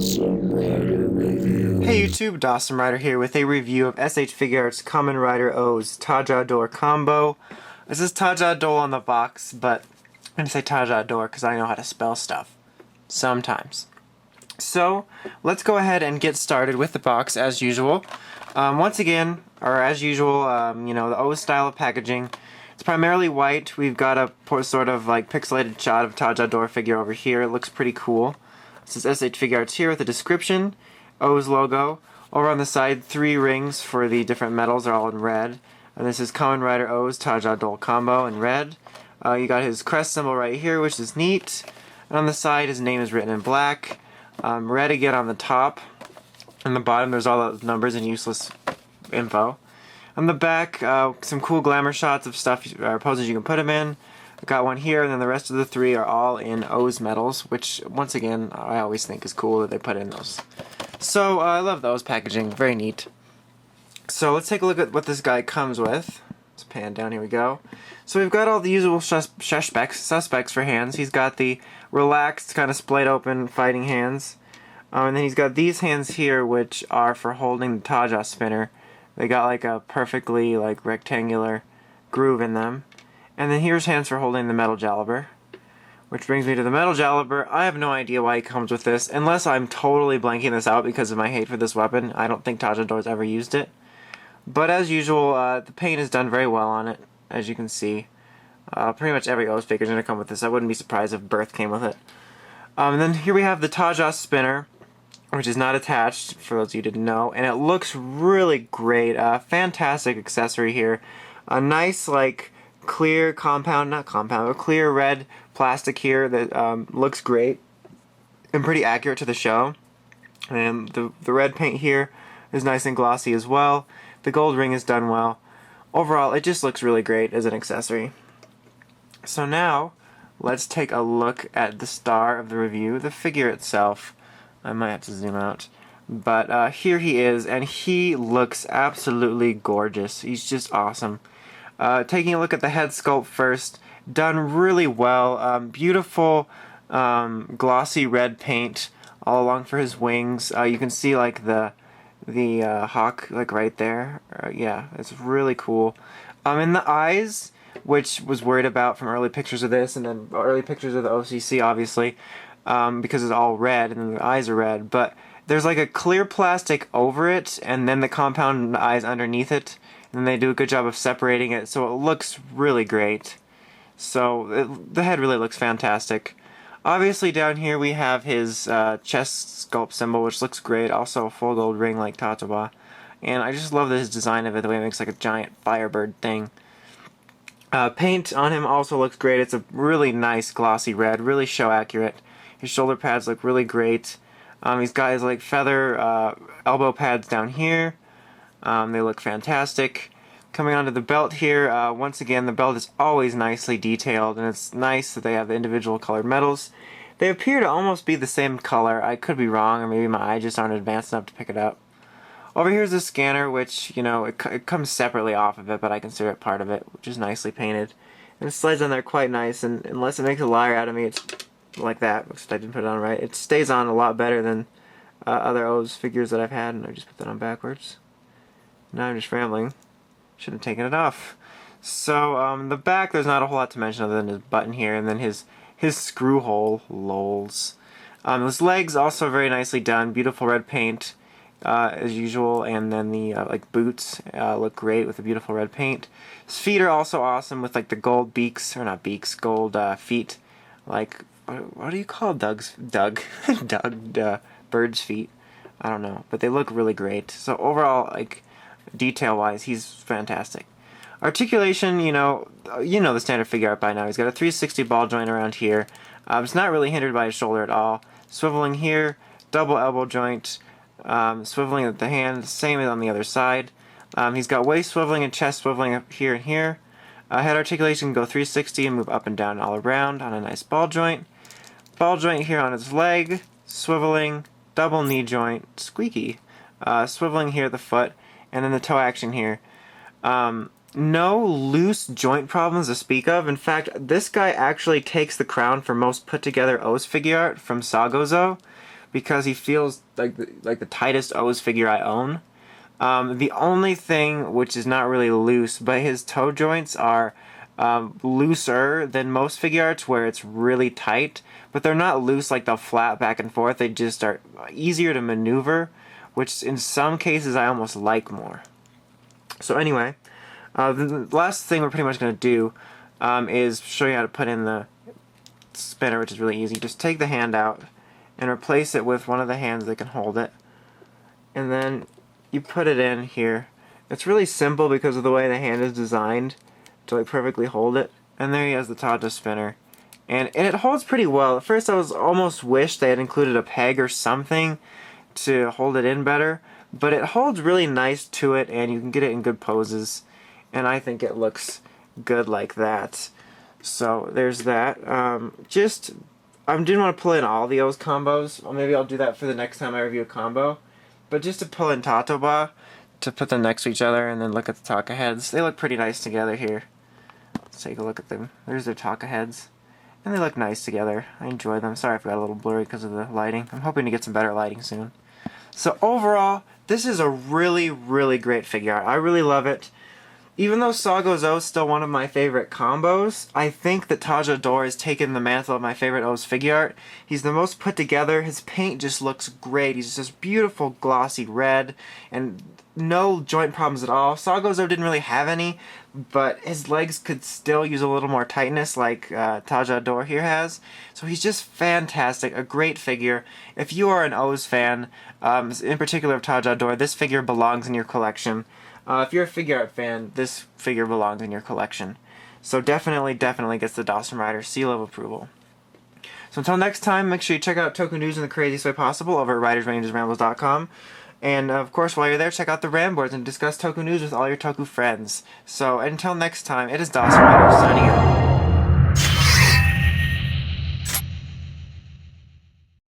Dawson Rider Review. Hey YouTube, Dawson Rider here with a review of SH Figuarts Kamen Rider O's Tajadol combo. This is Tajadol on the box, but I'm going to say Tajadol because I know how to spell stuff. Sometimes. So, let's go ahead and get started with the box as usual. Once again, or as usual, the O style of packaging. It's primarily white. We've got a sort of like pixelated shot of Tajadol figure over here. It looks pretty cool. This is SH Figuarts here with a description, O's logo. Over on the side, 3 rings for the different metals are all in red. And this is Kamen Rider O's Tajadol combo in red. You got his crest symbol right here, which is neat. And on the side, his name is written in black. Red again on the top. On the bottom, there's all those numbers and useless info. On the back, some cool glamour shots of stuff or poses you can put him in. I've got one here, and then the rest of the 3 are all in O's medals, which, once again, I always think is cool that they put in those. So, I love those packaging. Very neat. So, let's take a look at what this guy comes with. Let's pan down, here we go. So, we've got all the usual suspects for hands. He's got the relaxed, kind of splayed open fighting hands. And then he's got these hands here, which are for holding the Taja spinner. They got like a perfectly rectangular groove in them. And then here's hands for holding the metal Jaliber. Which brings me to the metal Jaliber. I have no idea why he comes with this, unless I'm totally blanking this out because of my hate for this weapon. I don't think Tajadol's ever used it. But as usual, the paint is done very well on it, as you can see. Pretty much every O's figure is going to come with this. I wouldn't be surprised if Birth came with it. And then here we have the Taja spinner, which is not attached, for those of you who didn't know. And it looks really great. Fantastic accessory here. A nice, clear clear red plastic here that looks great and pretty accurate to the show. And the red paint here is nice and glossy as well. The gold ring is done well. Overall, it just looks really great as an accessory. So now, let's take a look at the star of the review, the figure itself. I might have to zoom out. But here he is, and he looks absolutely gorgeous. He's just awesome. Taking a look at the head sculpt first, done really well. Beautiful glossy red paint all along for his wings. You can see the hawk right there. Yeah, it's really cool. And the eyes, which was worried about from early pictures of this and then early pictures of the OCC, obviously, because it's all red and then the eyes are red. But there's a clear plastic over it and then the compound eyes underneath it. And they do a good job of separating it, so it looks really great. So the head really looks fantastic. Obviously down here we have his chest sculpt symbol, which looks great. Also a full gold ring like Tataba. And I just love this design of it, the way it makes a giant firebird thing. Paint on him also looks great. It's a really nice glossy red, really show accurate. His shoulder pads look really great. He's got his feather elbow pads down here. They look fantastic. Coming onto the belt here, once again, the belt is always nicely detailed, and it's nice that they have the individual colored metals. They appear to almost be the same color. I could be wrong, or maybe my eyes just aren't advanced enough to pick it up. Over here's the scanner, which, it comes separately off of it, but I consider it part of it, which is nicely painted. And it slides on there quite nice, and unless it makes a liar out of me, it's like that, which I didn't put it on right. It stays on a lot better than other O's figures that I've had, and I just put that on backwards. Now I'm just rambling. Should have taken it off. So, the back, there's not a whole lot to mention other than his button here, and then his screw hole, lols. His legs also very nicely done, beautiful red paint, as usual, and then the, boots look great with the beautiful red paint. His feet are also awesome with, the gold beaks, or not beaks, gold, feet. What do you call Doug's, Doug, bird's feet? I don't know, but they look really great. So overall, detail-wise, he's fantastic. Articulation, you know the standard figure art by now. He's got a 360 ball joint around here. It's not really hindered by his shoulder at all. Swiveling here, double elbow joint, swiveling at the hand, same as on the other side. He's got waist swiveling and chest swiveling up here and here. Head articulation can go 360 and move up and down all around on a nice ball joint. Ball joint here on his leg, swiveling, double knee joint, squeaky. Swiveling here at the foot. And then the toe action here. No loose joint problems to speak of. In fact, this guy actually takes the crown for most put together O's figure art from Sagozo. because he feels like the tightest O's figure I own. The only thing which is not really loose, but his toe joints are looser than most Figuarts, where it's really tight, but they're not loose like they'll flap back and forth. They just are easier to maneuver, which in some cases I almost like more. So anyway, the last thing we're pretty much going to do is show you how to put in the spinner, which is really easy. Just take the hand out and replace it with one of the hands that can hold it, and then you put it in here. It's really simple because of the way the hand is designed to like perfectly hold it. And there he has the Taja spinner. And it holds pretty well. At first I was almost wished they had included a peg or something to hold it in better. But it holds really nice to it, and you can get it in good poses. And I think it looks good like that. So there's that. I didn't want to pull in all the O's combos. Or maybe I'll do that for the next time I review a combo. But just to pull in Tatoba, to put them next to each other, and then look at the Taka heads. They look pretty nice together here. Let's take a look at them. There's their Taka heads. And they look nice together. I enjoy them. Sorry if I got a little blurry because of the lighting. I'm hoping to get some better lighting soon. So overall, this is a really, really great figure art. I really love it. Even though Sago's O is still one of my favorite combos, I think that Tajadol has taken the mantle of my favorite O's figure art. He's the most put together. His paint just looks great. He's just beautiful glossy red and no joint problems at all. Sago's O didn't really have any, but his legs could still use a little more tightness like Tajadol here has. So he's just fantastic, a great figure. If you are an O's fan, in particular of Tajadol, this figure belongs in your collection. If you're a figure art fan, this figure belongs in your collection. So definitely gets the Dawson Rider seal of approval. So until next time, make sure you check out Toku News in the craziest way possible over at writersrangersrambles.com. And of course, while you're there, check out the Ramboards and discuss Toku News with all your Toku friends. So until next time, it is Dawson Rider signing out.